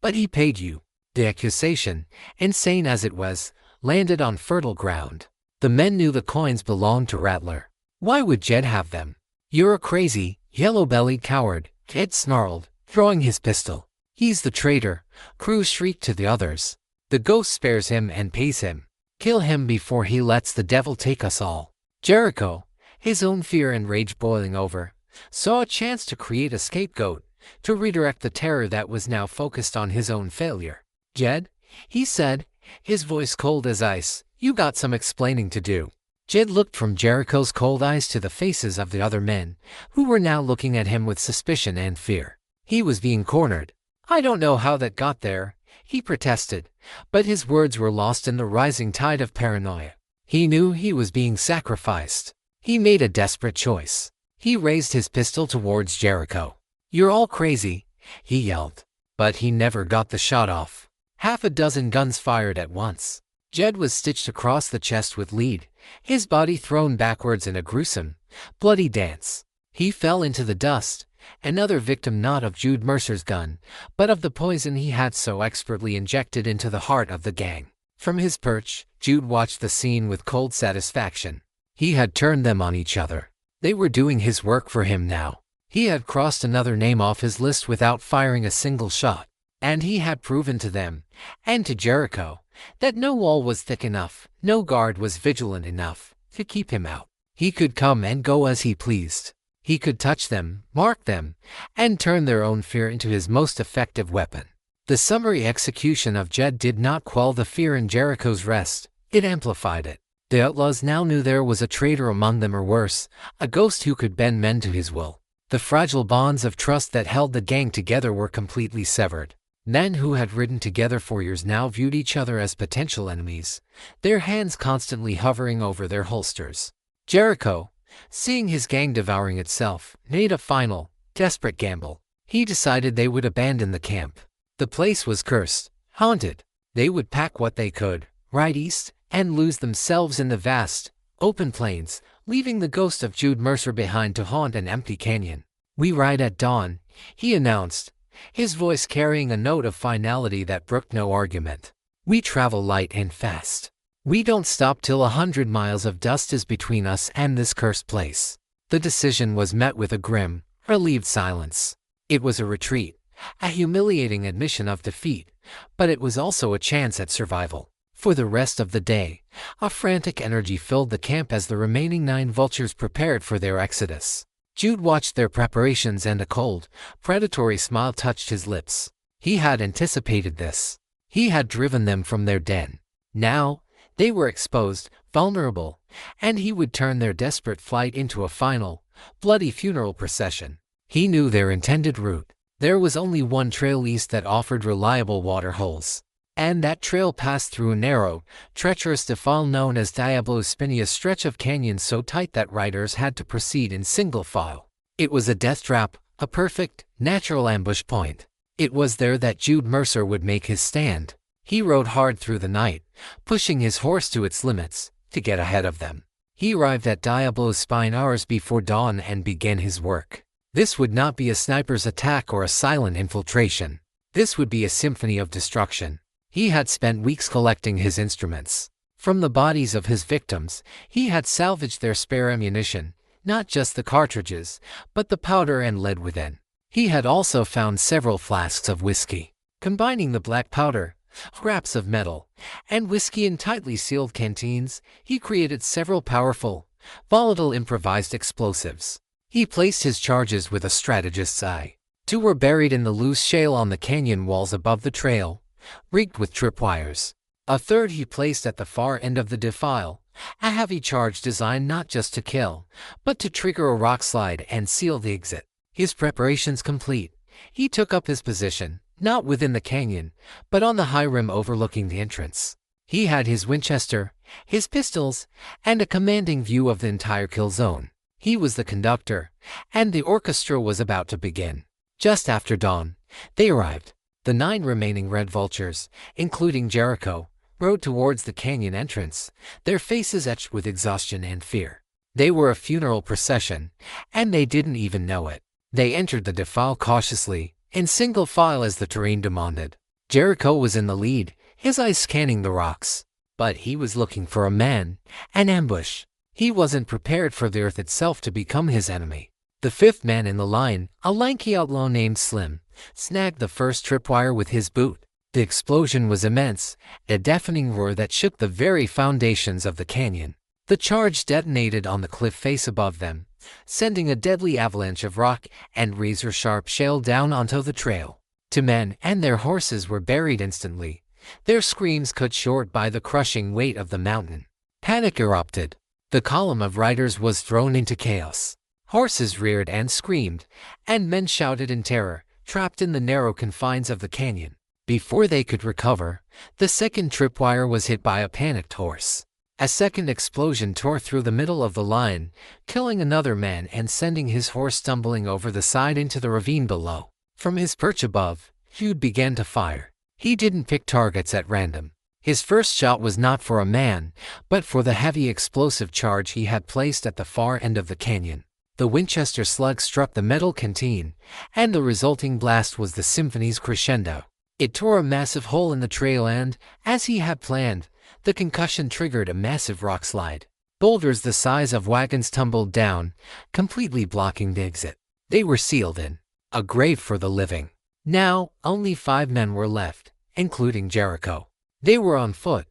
But he paid you." The accusation, insane as it was, landed on fertile ground. The men knew the coins belonged to Rattler. Why would Jed have them? You're a crazy, yellow-bellied coward, Jed snarled, throwing his pistol. He's the traitor, Cruz shrieked to the others. The ghost spares him and pays him. Kill him before he lets the devil take us all. Jericho, his own fear and rage boiling over, saw a chance to create a scapegoat, to redirect the terror that was now focused on his own failure. Jed, he said, his voice cold as ice, you got some explaining to do. Jed looked from Jericho's cold eyes to the faces of the other men, who were now looking at him with suspicion and fear. He was being cornered. I don't know how that got there, he protested, but his words were lost in the rising tide of paranoia. He knew he was being sacrificed. He made a desperate choice. He raised his pistol towards Jericho. You're all crazy, he yelled. But he never got the shot off. Half a dozen guns fired at once. Jed was stitched across the chest with lead, his body thrown backwards in a gruesome, bloody dance. He fell into the dust, another victim not of Jude Mercer's gun, but of the poison he had so expertly injected into the heart of the gang. From his perch, Jude watched the scene with cold satisfaction. He had turned them on each other. They were doing his work for him now. He had crossed another name off his list without firing a single shot. And he had proven to them, and to Jericho, that no wall was thick enough, no guard was vigilant enough, to keep him out. He could come and go as he pleased. He could touch them, mark them, and turn their own fear into his most effective weapon. The summary execution of Jed did not quell the fear in Jericho's rest, it amplified it. The outlaws now knew there was a traitor among them, or worse, a ghost who could bend men to his will. The fragile bonds of trust that held the gang together were completely severed. Men who had ridden together for years now viewed each other as potential enemies, their hands constantly hovering over their holsters. Jericho, seeing his gang devouring itself, made a final, desperate gamble. He decided they would abandon the camp. The place was cursed, haunted. They would pack what they could, ride east, and lose themselves in the vast, open plains, leaving the ghost of Jude Mercer behind to haunt an empty canyon. We ride at dawn, he announced, his voice carrying a note of finality that brooked no argument. We travel light and fast. We don't stop till 100 miles of dust is between us and this cursed place. The decision was met with a grim, relieved silence. It was a retreat, a humiliating admission of defeat, but it was also a chance at survival. For the rest of the day, a frantic energy filled the camp as the remaining 9 vultures prepared for their exodus. Jude watched their preparations and a cold, predatory smile touched his lips. He had anticipated this. He had driven them from their den. Now, they were exposed, vulnerable, and he would turn their desperate flight into a final, bloody funeral procession. He knew their intended route. There was only one trail east that offered reliable water holes. And that trail passed through a narrow, treacherous defile known as Diablo Spinny, a stretch of canyon so tight that riders had to proceed in single file. It was a death trap, a perfect, natural ambush point. It was there that Jude Mercer would make his stand. He rode hard through the night, pushing his horse to its limits, to get ahead of them. He arrived at Diablo's Spine hours before dawn and began his work. This would not be a sniper's attack or a silent infiltration. This would be a symphony of destruction. He had spent weeks collecting his instruments. From the bodies of his victims, he had salvaged their spare ammunition, not just the cartridges, but the powder and lead within. He had also found several flasks of whiskey. Combining the black powder, scraps of metal, and whiskey in tightly sealed canteens, he created several powerful, volatile improvised explosives. He placed his charges with a strategist's eye. 2 were buried in the loose shale on the canyon walls above the trail, rigged with tripwires. A 3rd he placed at the far end of the defile, a heavy charge designed not just to kill, but to trigger a rock slide and seal the exit. His preparations complete, he took up his position, not within the canyon, but on the high rim overlooking the entrance. He had his Winchester, his pistols, and a commanding view of the entire kill zone. He was the conductor, and the orchestra was about to begin. Just after dawn, they arrived. The 9 remaining red vultures, including Jericho, rode towards the canyon entrance, their faces etched with exhaustion and fear. They were a funeral procession, and they didn't even know it. They entered the defile cautiously, in single file as the terrain demanded. Jericho was in the lead, his eyes scanning the rocks. But he was looking for a man, an ambush. He wasn't prepared for the earth itself to become his enemy. The fifth man in the line, a lanky outlaw named Slim, snagged the first tripwire with his boot. The explosion was immense, a deafening roar that shook the very foundations of the canyon. The charge detonated on the cliff face above them, sending a deadly avalanche of rock and razor-sharp shale down onto the trail. Two men and their horses were buried instantly, their screams cut short by the crushing weight of the mountain. Panic erupted. The column of riders was thrown into chaos. Horses reared and screamed, and men shouted in terror, trapped in the narrow confines of the canyon. Before they could recover, the second tripwire was hit by a panicked horse. A second explosion tore through the middle of the line, killing another man and sending his horse stumbling over the side into the ravine below. From his perch above, Jude began to fire. He didn't pick targets at random. His first shot was not for a man, but for the heavy explosive charge he had placed at the far end of the canyon. The Winchester slug struck the metal canteen, and the resulting blast was the symphony's crescendo. It tore a massive hole in the trail and, as he had planned, the concussion triggered a massive rock slide. Boulders the size of wagons tumbled down, completely blocking the exit. They were sealed in. A grave for the living. Now, only 5 men were left, including Jericho. They were on foot,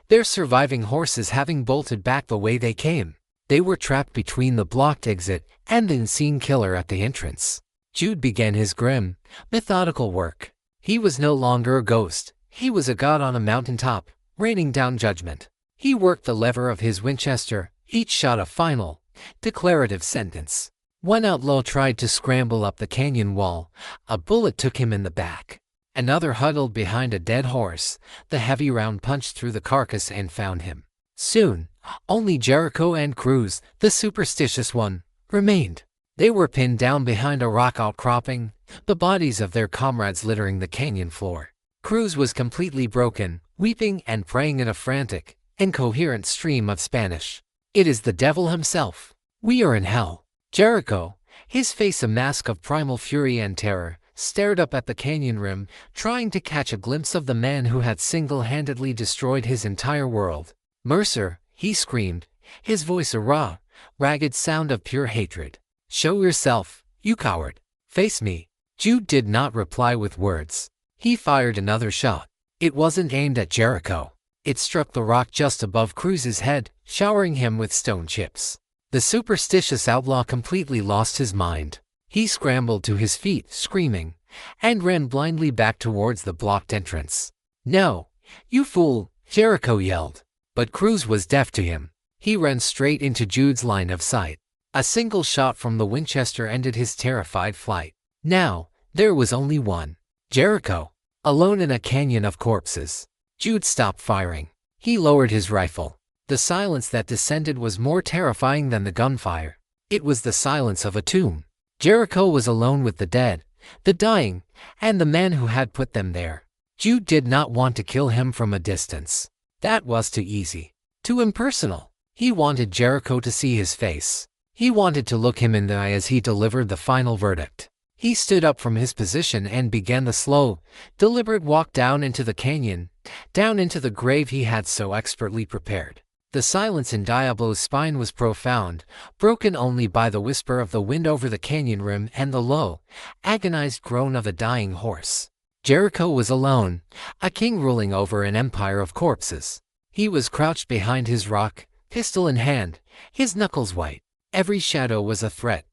their surviving horses having bolted back the way they came. They were trapped between the blocked exit and the unseen killer at the entrance. Jude began his grim, methodical work. He was no longer a ghost. He was a god on a mountaintop, raining down judgment. He worked the lever of his Winchester, each shot a final, declarative sentence. One outlaw tried to scramble up the canyon wall. A bullet took him in the back. Another huddled behind a dead horse. The heavy round punched through the carcass and found him. Soon, only Jericho and Cruz, the superstitious one, remained. They were pinned down behind a rock outcropping, the bodies of their comrades littering the canyon floor. Cruz was completely broken, weeping and praying in a frantic, incoherent stream of Spanish. "It is the devil himself. We are in hell." Jericho, his face a mask of primal fury and terror, stared up at the canyon rim, trying to catch a glimpse of the man who had single-handedly destroyed his entire world. "Mercer," he screamed, his voice a raw, ragged sound of pure hatred. "Show yourself, you coward. Face me." Jude did not reply with words. He fired another shot. It wasn't aimed at Jericho. It struck the rock just above Cruz's head, showering him with stone chips. The superstitious outlaw completely lost his mind. He scrambled to his feet, screaming, and ran blindly back towards the blocked entrance. "No, you fool," Jericho yelled. But Cruz was deaf to him. He ran straight into Jude's line of sight. A single shot from the Winchester ended his terrified flight. Now, there was only one. Jericho, alone in a canyon of corpses. Jude stopped firing. He lowered his rifle. The silence that descended was more terrifying than the gunfire. It was the silence of a tomb. Jericho was alone with the dead, the dying, and the man who had put them there. Jude did not want to kill him from a distance. That was too easy, too impersonal. He wanted Jericho to see his face. He wanted to look him in the eye as he delivered the final verdict. He stood up from his position and began the slow, deliberate walk down into the canyon, down into the grave he had so expertly prepared. The silence in Diablo's spine was profound, broken only by the whisper of the wind over the canyon rim and the low, agonized groan of a dying horse. Jericho was alone, a king ruling over an empire of corpses. He was crouched behind his rock, pistol in hand, his knuckles white. Every shadow was a threat,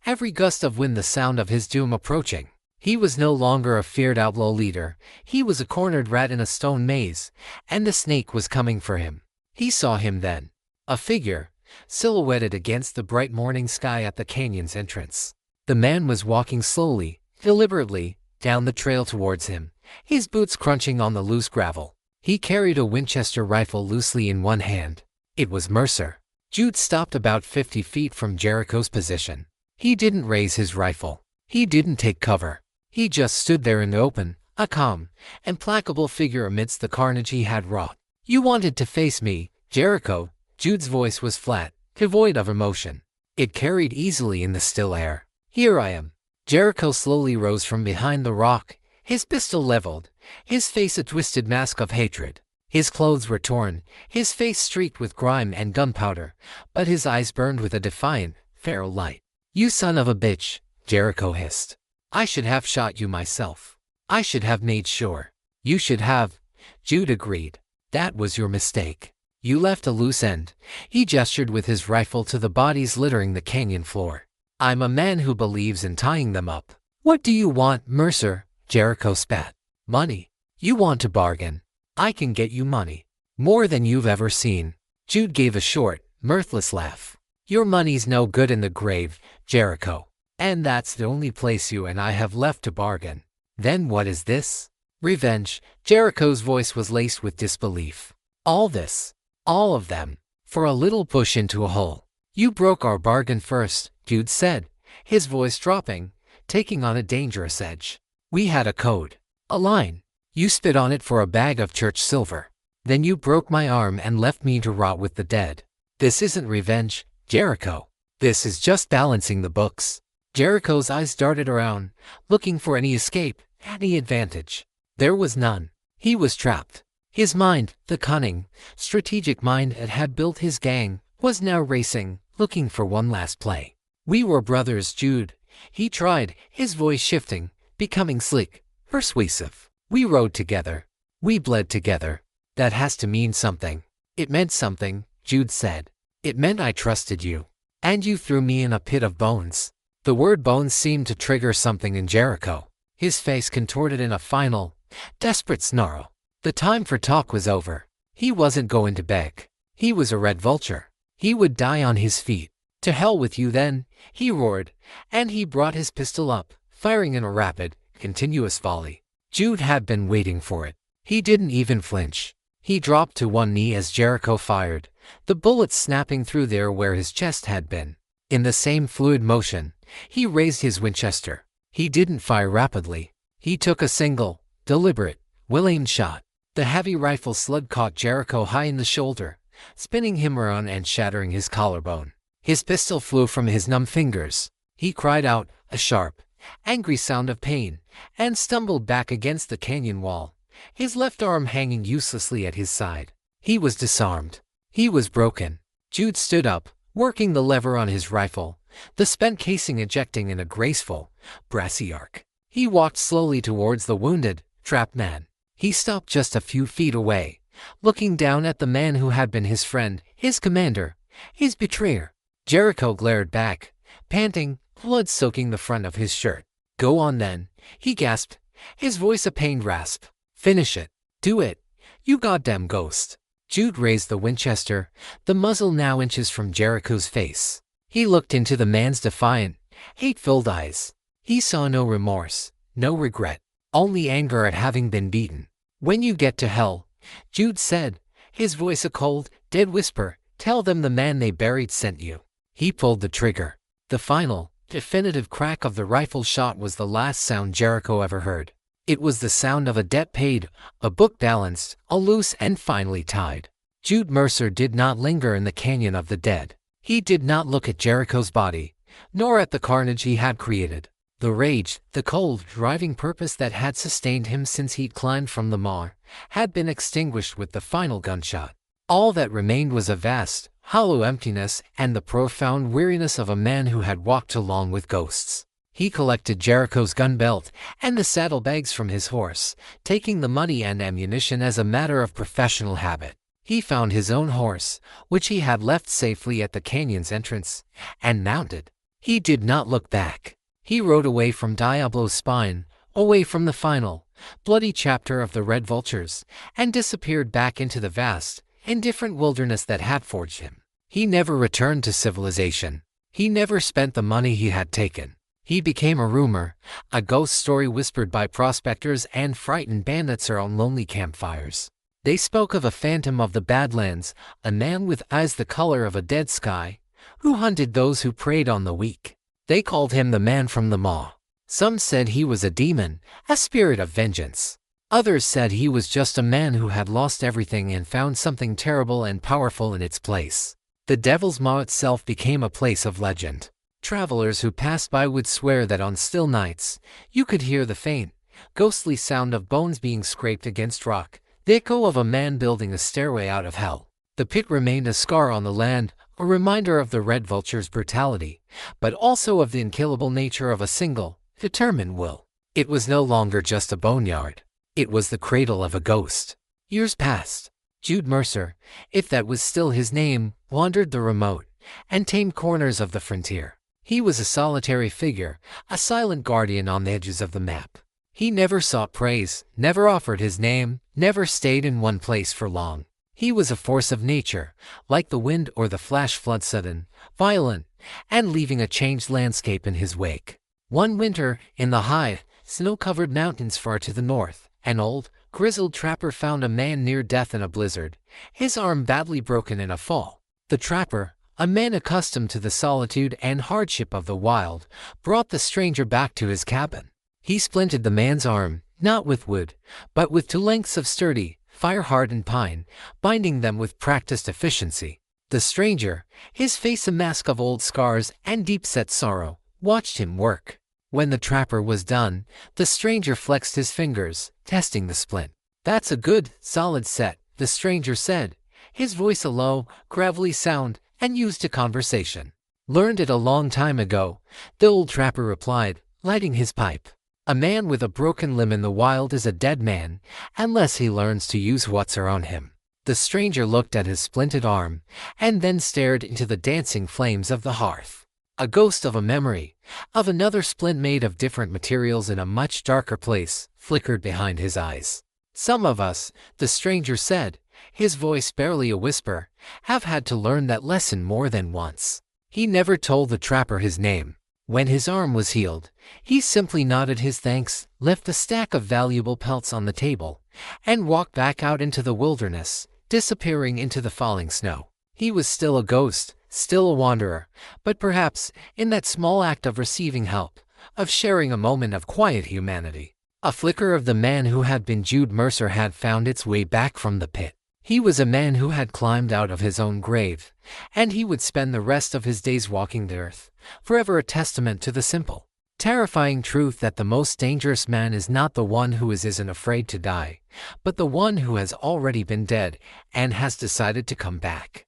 every gust of wind the sound of his doom approaching. He was no longer a feared outlaw leader. He was a cornered rat in a stone maze, and the snake was coming for him. He saw him then. A figure, silhouetted against the bright morning sky at the canyon's entrance. The man was walking slowly, deliberately, down the trail towards him, his boots crunching on the loose gravel. He carried a Winchester rifle loosely in one hand. It was Mercer. Jude stopped about 50 feet from Jericho's position. He didn't raise his rifle. He didn't take cover. He just stood there in the open, a calm, implacable figure amidst the carnage he had wrought. "You wanted to face me, Jericho." Jude's voice was flat, devoid of emotion. It carried easily in the still air. "Here I am." Jericho slowly rose from behind the rock, his pistol leveled, his face a twisted mask of hatred. His clothes were torn, his face streaked with grime and gunpowder, but his eyes burned with a defiant, feral light. "You son of a bitch," Jericho hissed. "I should have shot you myself. I should have made sure." "You should have," Jude agreed. "That was your mistake. You left a loose end." He gestured with his rifle to the bodies littering the canyon floor. "I'm a man who believes in tying them up." "What do you want, Mercer?" Jericho spat. "Money. You want to bargain. I can get you money. More than you've ever seen." Jude gave a short, mirthless laugh. "Your money's no good in the grave, Jericho. And that's the only place you and I have left to bargain." "Then what is this?" "Revenge." Jericho's voice was laced with disbelief. "All this? All of them? For a little push into a hole?" "You broke our bargain first," Jude said, his voice dropping, taking on a dangerous edge. "We had a code. A line. You spit on it for a bag of church silver. Then you broke my arm and left me to rot with the dead. This isn't revenge, Jericho. This is just balancing the books." Jericho's eyes darted around, looking for any escape, any advantage. There was none. He was trapped. His mind, the cunning, strategic mind that had built his gang, was now racing, looking for one last play. "We were brothers, Jude," he tried, his voice shifting, becoming sleek, persuasive. "We rode together. We bled together. That has to mean something." "It meant something," Jude said. "It meant I trusted you. And you threw me in a pit of bones." The word bones seemed to trigger something in Jericho. His face contorted in a final, desperate snarl. The time for talk was over. He wasn't going to beg. He was a red vulture. He would die on his feet. "To hell with you then," he roared, and he brought his pistol up, firing in a rapid, continuous volley. Jude had been waiting for it. He didn't even flinch. He dropped to one knee as Jericho fired, the bullet snapping through there where his chest had been. In the same fluid motion, he raised his Winchester. He didn't fire rapidly. He took a single, deliberate, well-aimed shot. The heavy rifle slug caught Jericho high in the shoulder, spinning him around and shattering his collarbone. His pistol flew from his numb fingers. He cried out, a sharp, angry sound of pain, and stumbled back against the canyon wall, his left arm hanging uselessly at his side. He was disarmed. He was broken. Jude stood up, working the lever on his rifle, the spent casing ejecting in a graceful, brassy arc. He walked slowly towards the wounded, trapped man. He stopped just a few feet away, looking down at the man who had been his friend, his commander, his betrayer. Jericho glared back, panting, blood soaking the front of his shirt. "Go on then," he gasped, his voice a pained rasp. "Finish it. Do it. You goddamn ghost." Jude raised the Winchester, the muzzle now inches from Jericho's face. He looked into the man's defiant, hate-filled eyes. He saw no remorse, no regret, only anger at having been beaten. "When you get to hell," Jude said, his voice a cold, dead whisper, "tell them the man they buried sent you." He pulled the trigger. The final, definitive crack of the rifle shot was the last sound Jericho ever heard. It was the sound of a debt paid, a book balanced, a loose and finally tied. Jude Mercer did not linger in the canyon of the dead. He did not look at Jericho's body, nor at the carnage he had created. The rage, the cold, driving purpose that had sustained him since he'd climbed from the moor, had been extinguished with the final gunshot. All that remained was a vast, hollow emptiness and the profound weariness of a man who had walked along with ghosts. He collected Jericho's gun belt and the saddlebags from his horse, taking the money and ammunition as a matter of professional habit. He found his own horse, which he had left safely at the canyon's entrance, and mounted. He did not look back. He rode away from Diablo's spine, away from the final, bloody chapter of the Red Vultures, and disappeared back into the vast, indifferent wilderness that had forged him. He never returned to civilization. He never spent the money he had taken. He became a rumor, a ghost story whispered by prospectors and frightened bandits around lonely campfires. They spoke of a phantom of the Badlands, a man with eyes the color of a dead sky, who hunted those who preyed on the weak. They called him the man from the maw. Some said he was a demon, a spirit of vengeance. Others said he was just a man who had lost everything and found something terrible and powerful in its place. The Devil's Maw itself became a place of legend. Travelers who passed by would swear that on still nights, you could hear the faint, ghostly sound of bones being scraped against rock, The echo of a man building a stairway out of hell. The pit remained a scar on the land, a reminder of the red vulture's brutality, but also of the unkillable nature of a single, determined will. It was no longer just a boneyard. It was the cradle of a ghost. Years passed. Jude Mercer, if that was still his name, wandered the remote and tamed corners of the frontier. He was a solitary figure, a silent guardian on the edges of the map. He never sought praise, never offered his name, never stayed in one place for long. He was a force of nature, like the wind or the flash flood, sudden, violent, and leaving a changed landscape in his wake. One winter, in the high, snow-covered mountains far to the north, an old, grizzled trapper found a man near death in a blizzard, his arm badly broken in a fall. The trapper, a man accustomed to the solitude and hardship of the wild, brought the stranger back to his cabin. He splinted the man's arm, not with wood, but with 2 lengths of sturdy, fire-hardened pine, binding them with practiced efficiency. The stranger, his face a mask of old scars and deep-set sorrow, watched him work. When the trapper was done, the stranger flexed his fingers, testing the splint. "That's a good, solid set," the stranger said, his voice a low, gravelly sound, and used to conversation. "Learned it a long time ago," the old trapper replied, lighting his pipe. "A man with a broken limb in the wild is a dead man, unless he learns to use what's around him." The stranger looked at his splinted arm, and then stared into the dancing flames of the hearth. A ghost of a memory, of another splint made of different materials in a much darker place, flickered behind his eyes. "Some of us," the stranger said, his voice barely a whisper, "have had to learn that lesson more than once." He never told the trapper his name. When his arm was healed, he simply nodded his thanks, left a stack of valuable pelts on the table, and walked back out into the wilderness, disappearing into the falling snow. He was still a ghost, still a wanderer, but perhaps, in that small act of receiving help, of sharing a moment of quiet humanity, a flicker of the man who had been Jude Mercer had found its way back from the pit. He was a man who had climbed out of his own grave, and he would spend the rest of his days walking the earth, forever a testament to the simple, terrifying truth that the most dangerous man is not the one who isn't afraid to die, but the one who has already been dead and has decided to come back.